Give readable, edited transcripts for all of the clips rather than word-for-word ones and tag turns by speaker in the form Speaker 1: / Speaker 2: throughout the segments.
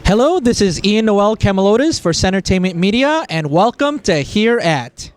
Speaker 1: Hello, this is Ian Noel Camalotis for CEntertainment Media, and welcome to Here At.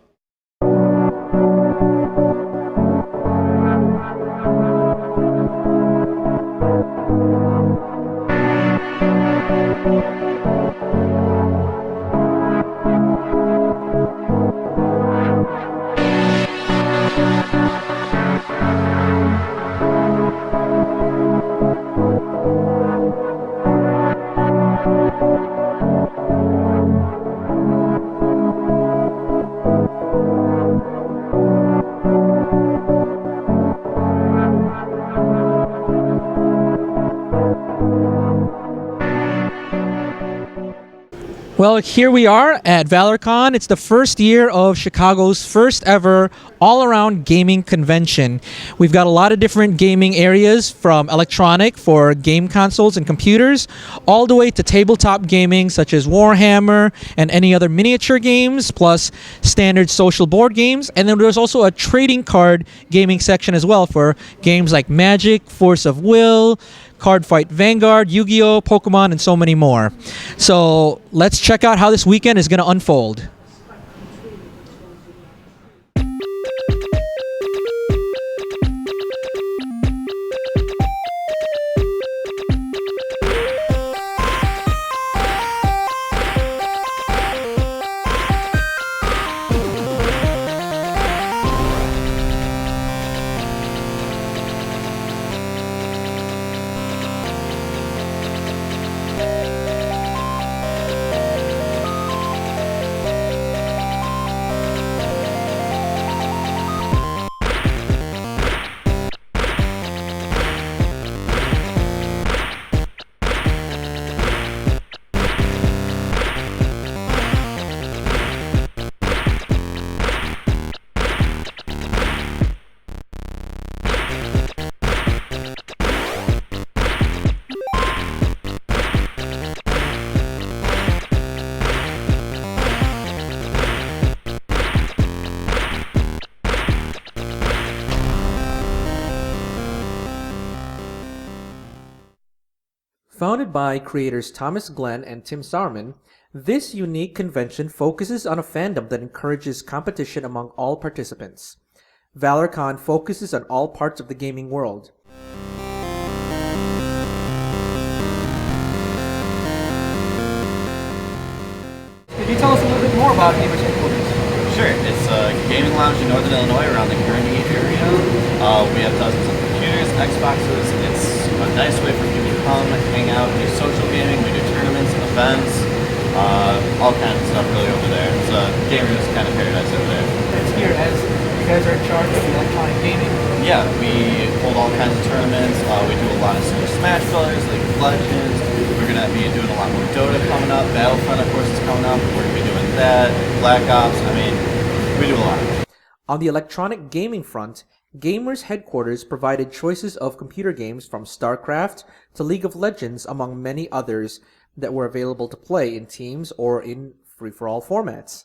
Speaker 1: Well, here we are at ValorCon. It's the first year of Chicago's first ever all-around gaming convention. We've got a lot of different gaming areas, from electronic for game consoles and computers, all the way to tabletop gaming such as Warhammer and any other miniature games, plus standard social board games. And then there's also a trading card gaming section as well for games like Magic, Force of Will, Card Fight Vanguard, Yu-Gi-Oh!, Pokemon, and so many more. So let's check out how this weekend is going to unfold. Founded by creators Thomas Glenn and Tim Sarman, this unique convention focuses on a fandom that encourages competition among all participants. ValorCon focuses on all parts of the gaming world.
Speaker 2: Could you tell us a little bit more about Gamers Headquarters?
Speaker 3: Sure. It's a gaming lounge in Northern Illinois around the Kearney area. We have dozens of computers, Xboxes. It's a nice way for people to come, hang out, do social gaming. We do tournaments, events, all kinds of stuff really over there. It's a gamers kind of paradise over there.
Speaker 2: That's here, as you guys are in charge of electronic gaming.
Speaker 3: Yeah, we hold all kinds of tournaments. We do a lot of Super Smash Brothers, League of Legends. We're going to be doing a lot more Dota coming up. Battlefront, of course, is coming up. We're going to be doing that. Black Ops. I mean, we do a lot.
Speaker 1: On the electronic gaming front, Gamers Headquarters provided choices of computer games from StarCraft to League of Legends, among many others that were available to play in teams or in free-for-all formats.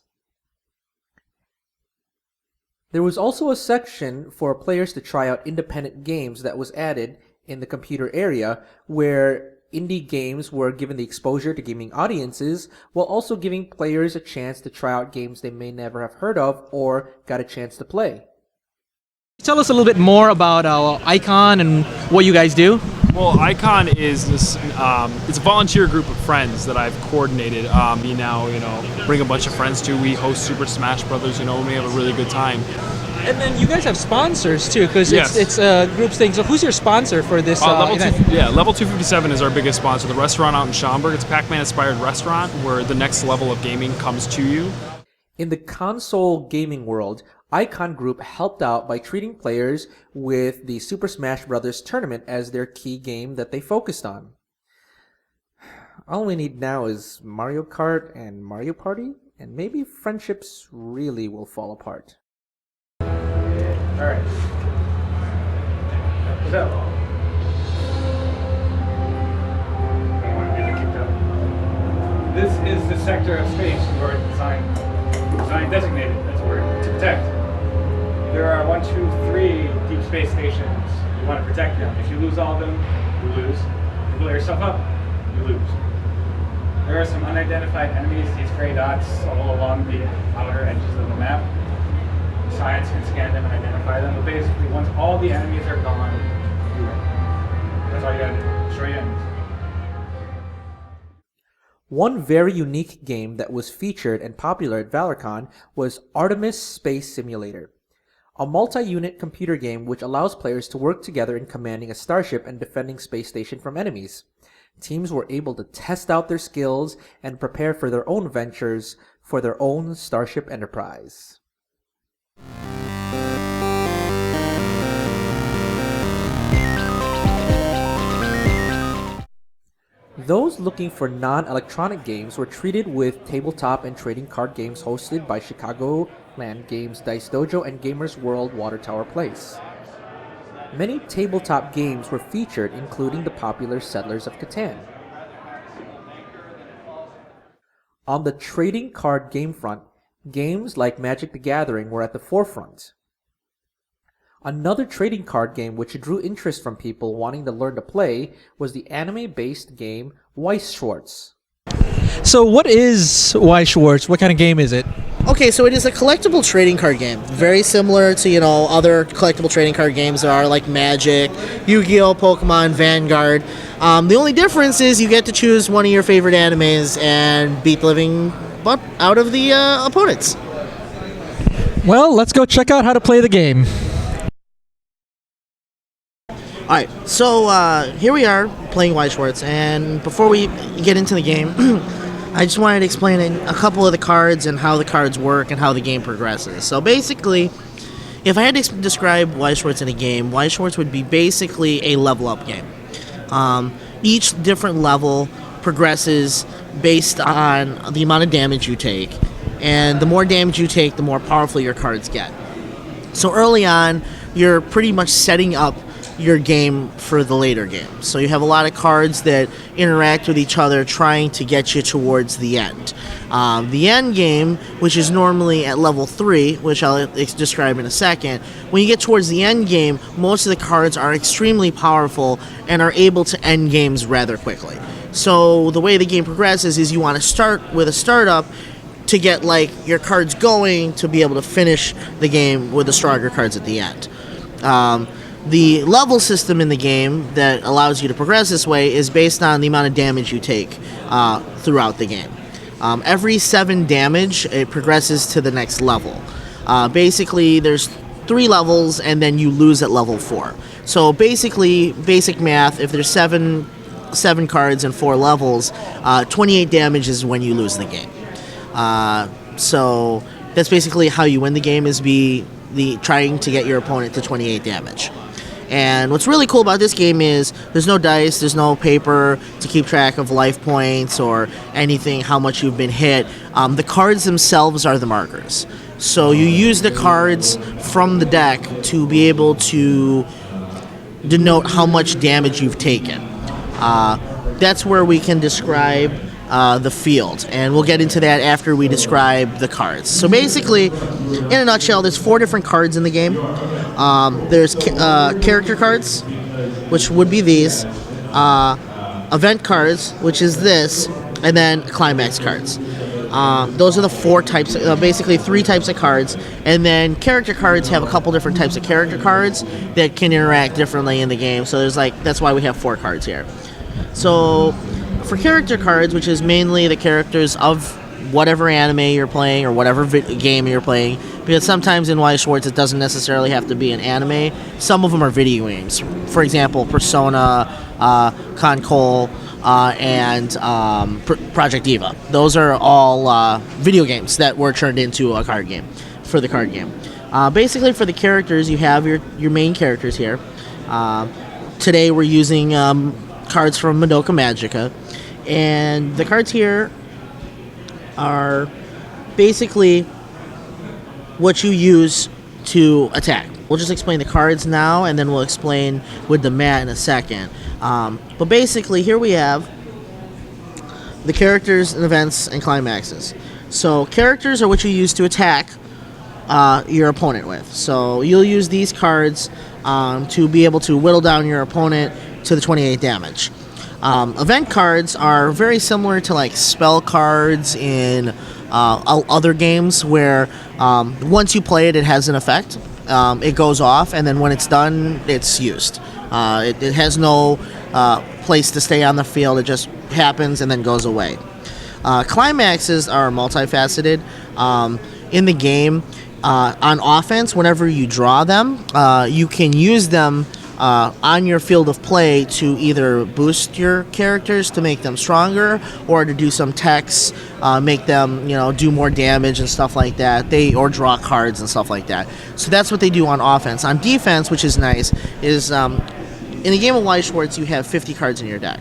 Speaker 1: There was also a section for players to try out independent games that was added in the computer area, where indie games were given the exposure to gaming audiences, while also giving players a chance to try out games they may never have heard of or got a chance to play. Tell us a little bit more about Icon and what you guys do.
Speaker 4: Well, Icon is this. It's a volunteer group of friends that I've coordinated. We now, bring a bunch of friends to. We host Super Smash Brothers. We have a really good time.
Speaker 1: And then you guys have sponsors too, because
Speaker 4: Yes.
Speaker 1: it's a group thing. So who's your sponsor for this event?
Speaker 4: Level 257 is our biggest sponsor. The restaurant out in Schaumburg. It's a Pac-Man inspired restaurant where the next level of gaming comes to you.
Speaker 1: In the console gaming world, Icon Group helped out by treating players with the Super Smash Bros. Tournament as their key game that they focused on. All we need now is Mario Kart and Mario Party, and maybe friendships really will fall apart.
Speaker 2: Alright. What's up? You want to get kicked out? This is the sector of space you are designed designated, that's a word, to protect. There are 1, 2, 3 deep space stations. You want to protect them. If you lose all of them, you lose. If you blow yourself up, you lose. There are some unidentified enemies, these gray dots all along the outer edges of the map. Science can scan them and identify them, but basically once all the enemies are gone, you win. That's all you gotta do. Destroy your enemies.
Speaker 1: One very unique game that was featured and popular at ValorCon was Artemis Space Simulator, a multi-unit computer game which allows players to work together in commanding a starship and defending space station from enemies. Teams were able to test out their skills and prepare for their own ventures for their own Starship Enterprise. Those looking for non-electronic games were treated with tabletop and trading card games hosted by Chicagoland Games Dice Dojo and Gamers World Water Tower Place. Many tabletop games were featured, including the popular Settlers of Catan. On the trading card game front, games like Magic the Gathering were at the forefront. Another trading card game which drew interest from people wanting to learn to play was the anime-based game Weiss Schwartz. So what is Weiss Schwartz? What kind of game is it?
Speaker 5: Okay, so it is a collectible trading card game, very similar to, other collectible trading card games there are, like Magic, Yu-Gi-Oh!, Pokemon, Vanguard. The only difference is you get to choose one of your favorite animes and beat the living butt out of the opponents.
Speaker 1: Well, let's go check out how to play the game.
Speaker 5: Alright, so here we are playing Weiss Schwartz, and before we get into the game, I just wanted to explain a couple of the cards and how the cards work and how the game progresses. So basically, if I had to describe Weiss Schwartz in a game, Weiss Schwartz would be basically a level-up game. Each different level progresses based on the amount of damage you take, and the more damage you take, the more powerful your cards get. So early on, you're pretty much setting up your game for the later game. So you have a lot of cards that interact with each other trying to get you towards the end. The end game, which is normally at level 3, which I'll describe in a second, when you get towards the end game, most of the cards are extremely powerful and are able to end games rather quickly. So the way the game progresses is you want to start with a startup to get your cards going to be able to finish the game with the stronger cards at the end. The level system in the game that allows you to progress this way is based on the amount of damage you take throughout the game. Every 7 damage, it progresses to the next level. Basically, there's 3 levels, and then you lose at level 4. So basically, basic math, if there's 7 cards and 4 levels, 28 damage is when you lose the game. So that's basically how you win the game, is trying to get your opponent to 28 damage. And what's really cool about this game is there's no dice, there's no paper to keep track of life points or anything, how much you've been hit. The cards themselves are the markers. So you use the cards from the deck to be able to denote how much damage you've taken. That's where we can describe the field, and we'll get into that after we describe the cards. So basically, in a nutshell, there's 4 different cards in the game. There's character cards, which would be these, event cards, which is this, and then climax cards. Those are the 4 types, basically 3 types of cards, and then character cards have a couple different types of character cards that can interact differently in the game. So that's why we have 4 cards here. So for character cards, which is mainly the characters of whatever anime you're playing or whatever game you're playing, because sometimes in Weiss Schwartz it doesn't necessarily have to be an anime. Some of them are video games. For example, Persona, Concol, and Project Diva. Those are all video games that were turned into a card game, for the card game. Basically, for the characters, you have your main characters here. Today we're using cards from Madoka Magica. And the cards here are basically what you use to attack. we'll just explain the cards now, and then we'll explain with the mat in a second. But basically, here we have the characters and events and climaxes. So characters are what you use to attack your opponent with. So you'll use these cards to be able to whittle down your opponent to the 28 damage. Event cards are very similar to like spell cards in other games where once you play it, it has an effect. It goes off, and then when it's done, it's used. It has no place to stay on the field. It just happens and then goes away. Climaxes are multifaceted. In the game, on offense, whenever you draw them, you can use them on your field of play to either boost your characters to make them stronger, or to do some techs, make them do more damage and stuff like that. Or draw cards and stuff like that. So that's what they do on offense. On defense, which is nice, is in the game of Weiss Schwarz, you have 50 cards in your deck,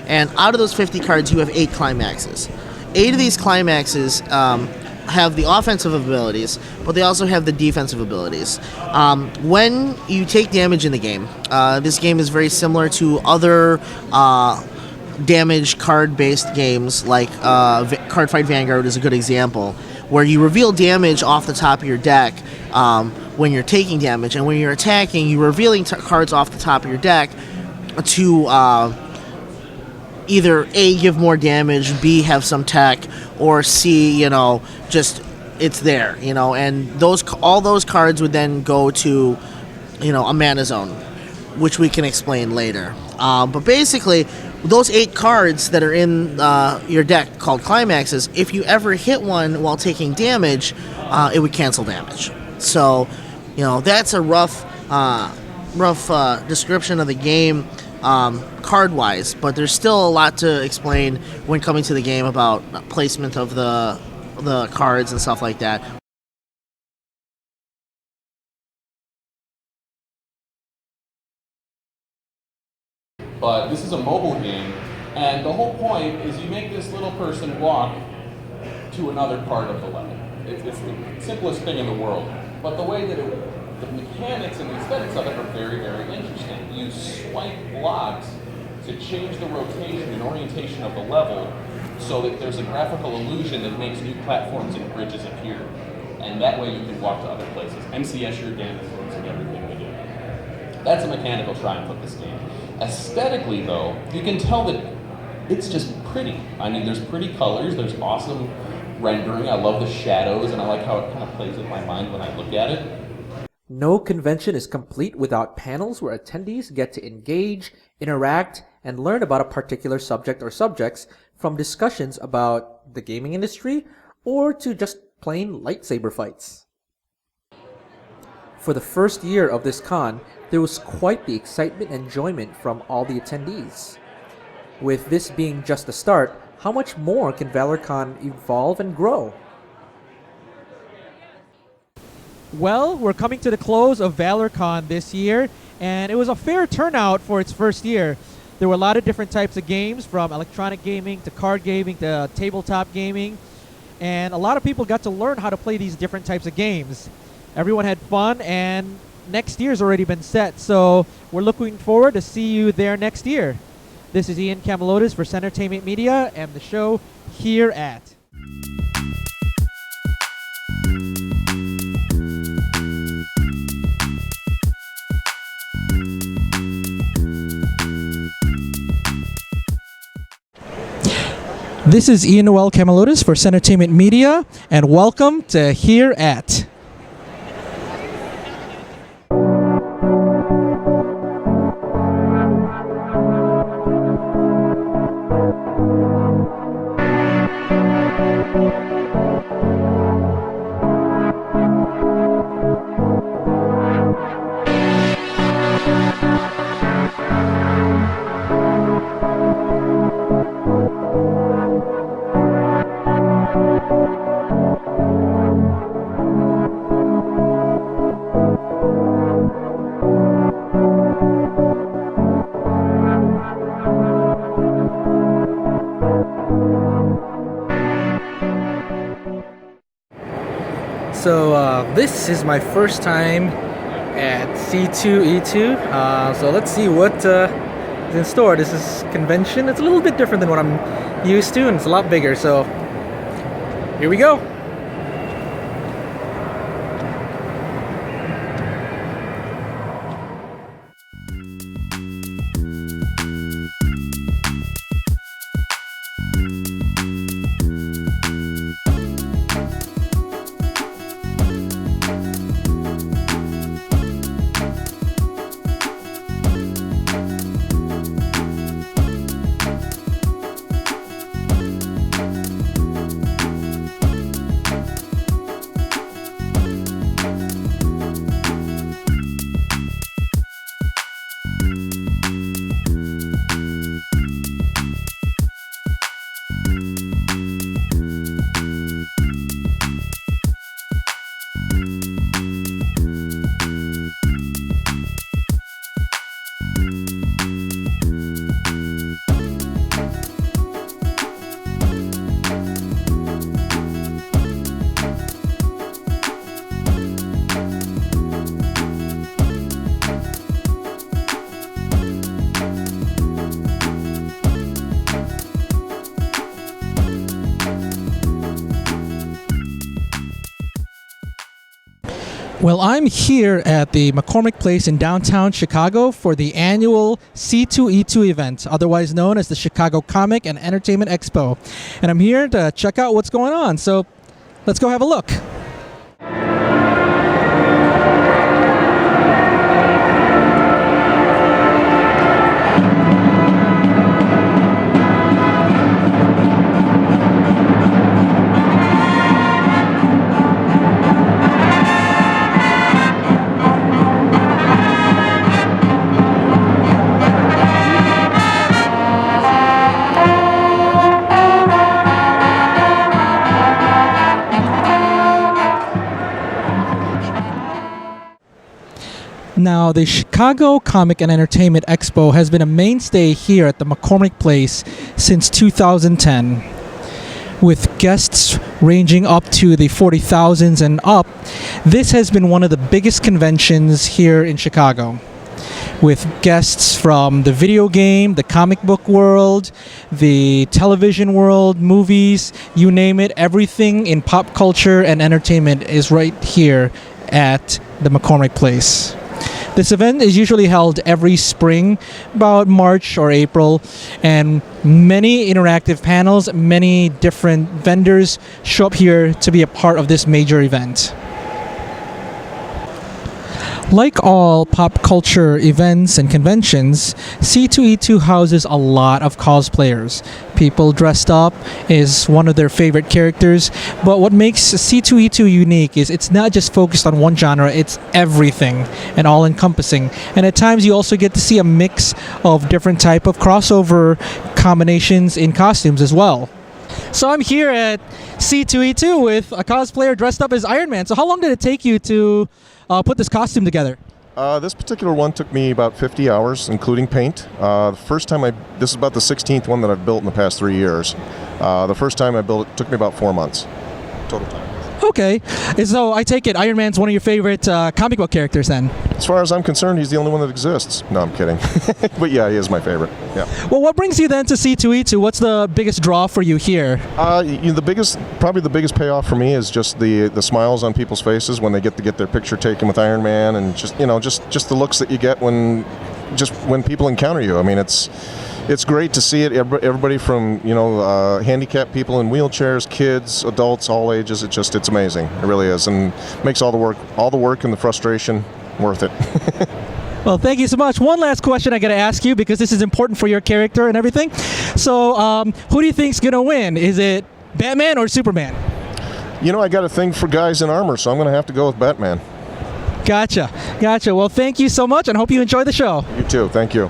Speaker 5: and out of those 50 cards, you have 8 climaxes. 8 of these climaxes have the offensive abilities, but they also have the defensive abilities. When you take damage in the game, this game is very similar to other damage card-based games, like Cardfight Vanguard is a good example, where you reveal damage off the top of your deck when you're taking damage, and when you're attacking, you're revealing cards off the top of your deck to either A, give more damage, B, have some tech, or C, just it's there, and all those cards would then go to, a mana zone, which we can explain later. But basically, those 8 cards that are in your deck called climaxes, if you ever hit one while taking damage, it would cancel damage. So, that's a rough description of the game card-wise, but there's still a lot to explain when coming to the game about placement of the cards and stuff like that.
Speaker 6: But this is a mobile game, and the whole point is you make this little person walk to another part of the level. It's the simplest thing in the world, but the way that the mechanics and the aesthetics of it are very, very interesting. You swipe blocks to change the rotation and orientation of the level so that there's a graphical illusion that makes new platforms and bridges appear. And that way you can walk to other places. MCS your game influencing everything we do. That's a mechanical triumph of this game. Aesthetically, though, you can tell that it's just pretty. I mean, there's pretty colors, there's awesome rendering. I love the shadows, and I like how it kind of plays with my mind when I look at it.
Speaker 1: No convention is complete without panels where attendees get to engage, interact, and learn about a particular subject or subjects, from discussions about the gaming industry or to just plain lightsaber fights. For the first year of this con, there was quite the excitement and enjoyment from all the attendees. With this being just the start, how much more can ValorCon evolve and grow? Well, we're coming to the close of ValorCon this year, and it was a fair turnout for its first year. There were a lot of different types of games, from electronic gaming to card gaming to tabletop gaming, and a lot of people got to learn how to play these different types of games. Everyone had fun, and next year's already been set, so we're looking forward to see you there next year. This is Ian Camalotis for CEntertainment Media and the show Here At. This is Ian Noel Camalotis for CEntertainment Media, and welcome to Here At. So this is my first time at C2E2. So let's see what is in store. This is convention. It's a little bit different than what I'm used to, and it's a lot bigger. So here we go. Well, I'm here at the McCormick Place in downtown Chicago for the annual C2E2 event, otherwise known as the Chicago Comic and Entertainment Expo. And I'm here to check out what's going on, so let's go have a look. Now, the Chicago Comic and Entertainment Expo has been a mainstay here at the McCormick Place since 2010. With guests ranging up to the 40,000s and up, this has been one of the biggest conventions here in Chicago. With guests from the video game, the comic book world, the television world, movies, you name it, everything in pop culture and entertainment is right here at the McCormick Place. This event is usually held every spring, about March or April, and many interactive panels, many different vendors show up here to be a part of this major event. Like all pop culture events and conventions, C2E2 houses a lot of cosplayers. People dressed up is one of their favorite characters, but what makes C2E2 unique is it's not just focused on one genre, it's everything and all-encompassing. And at times you also get to see a mix of different type of crossover combinations in costumes as well. So I'm here at C2E2 with a cosplayer dressed up as Iron Man. So how long did it take you to put this costume together?
Speaker 7: This particular one took me about 50 hours, including paint. The first time this is about the 16th one that I've built in the past 3 years. The first time I built it took me about 4 months total time.
Speaker 1: Okay, so I take it Iron Man's one of your favorite comic book characters then?
Speaker 7: As far as I'm concerned, he's the only one that exists. No, I'm kidding. But yeah, he is my favorite. Yeah.
Speaker 1: Well, what brings you then to C2E2? What's the biggest draw for you here?
Speaker 7: Probably the biggest payoff for me is just the smiles on people's faces when they get to get their picture taken with Iron Man, and just the looks that you get when people encounter you. I mean, it's great to see it. Everybody from handicapped people in wheelchairs, kids, adults, all ages. It's amazing. It really is, and makes all the work and the frustration worth it.
Speaker 1: Well, thank you so much. One last question I got to ask you, because this is important for your character and everything. So, who do you think's gonna win? Is it Batman or Superman?
Speaker 7: I got a thing for guys in armor, so I'm gonna have to go with Batman.
Speaker 1: Gotcha. Well, thank you so much, and hope you enjoy the show.
Speaker 7: You too. Thank you.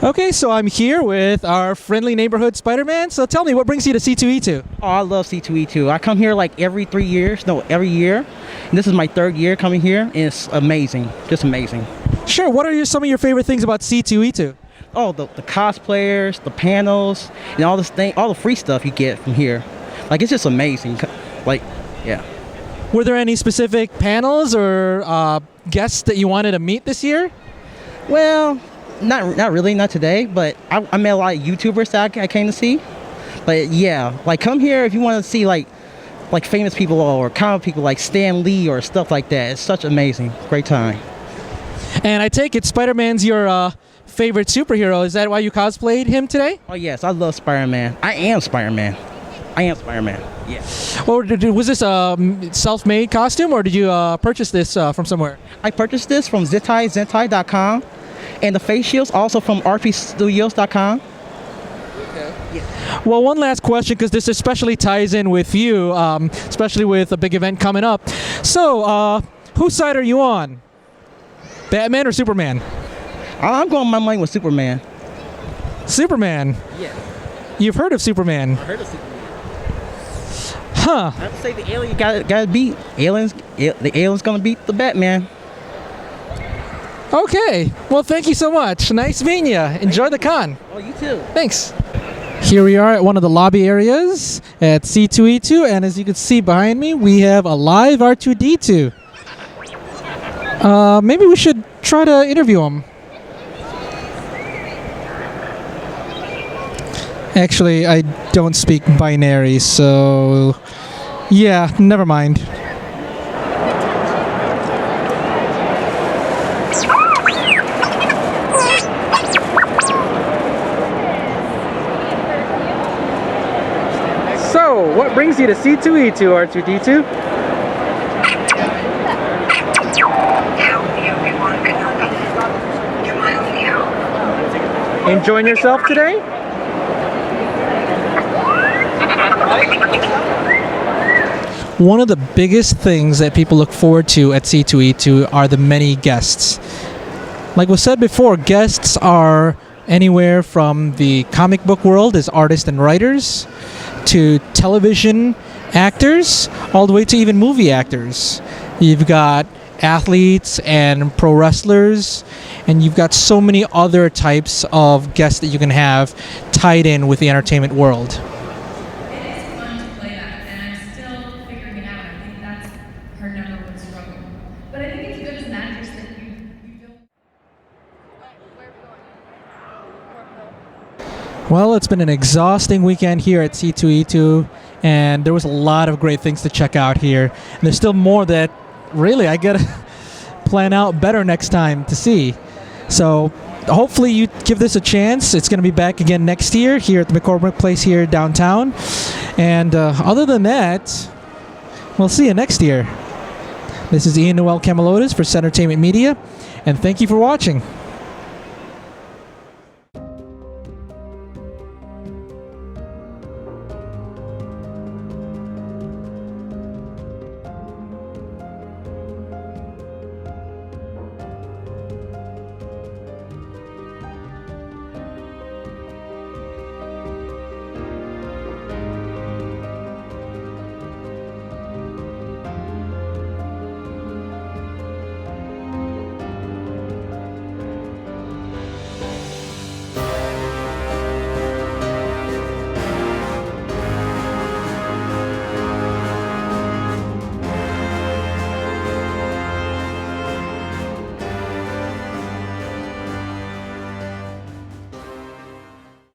Speaker 1: Okay, so I'm here with our friendly neighborhood Spider-Man. So tell me, what brings you to C2E2?
Speaker 8: Oh, I love C2E2. I come here like every year. And this is my 3rd year coming here, and it's amazing. Just amazing.
Speaker 1: Sure, what are some of your favorite things about C2E2?
Speaker 8: Oh, the cosplayers, the panels, and all the free stuff you get from here. Like, it's just amazing. Like, yeah.
Speaker 1: Were there any specific panels or guests that you wanted to meet this year?
Speaker 8: Well, not really, not today, but I met a lot of YouTubers that I came to see. But yeah, like come here if you want to see like famous people or comic people like Stan Lee or stuff like that. It's such amazing, great time.
Speaker 1: And I take it Spider-Man's your favorite superhero. Is that why you cosplayed him today?
Speaker 8: Oh yes, I love Spider-Man. I am Spider-Man. Yeah.
Speaker 1: Or was this a self-made costume, or did you purchase this from somewhere?
Speaker 8: I purchased this from zentai.com, and the face shields also from rpstudios.com.
Speaker 1: Well, one last question, because this especially ties in with you, especially with a big event coming up. So, whose side are you on? Batman or Superman?
Speaker 8: I'm going my money with Superman.
Speaker 1: Superman?
Speaker 8: Yeah.
Speaker 1: You've heard of Superman?
Speaker 8: I heard of Superman.
Speaker 1: Huh.
Speaker 8: I would say the alien gotta beat. The alien's gonna beat the Batman.
Speaker 1: Okay. Well, thank you so much. Nice meeting you. Enjoy the con.
Speaker 8: Oh, you too.
Speaker 1: Thanks. Here we are at one of the lobby areas at C2E2, and as you can see behind me, we have a live R2-D2. Maybe we should try to interview him. Actually, I don't speak binary, so yeah, never mind. So, what brings you to C2E2, R2-D2? Enjoying yourself today? One of the biggest things that people look forward to at C2E2 are the many guests. Like was said before, guests are anywhere from the comic book world as artists and writers, to television actors, all the way to even movie actors. You've got athletes and pro wrestlers, and you've got so many other types of guests that you can have tied in with the entertainment world. Well, it's been an exhausting weekend here at C2E2, and there was a lot of great things to check out here. And there's still more that really I gotta plan out better next time to see. So hopefully you give this a chance. It's going to be back again next year here at the McCormick Place here downtown. And other than that, we'll see you next year. This is Noel for CEntertainment Media, and thank you for watching.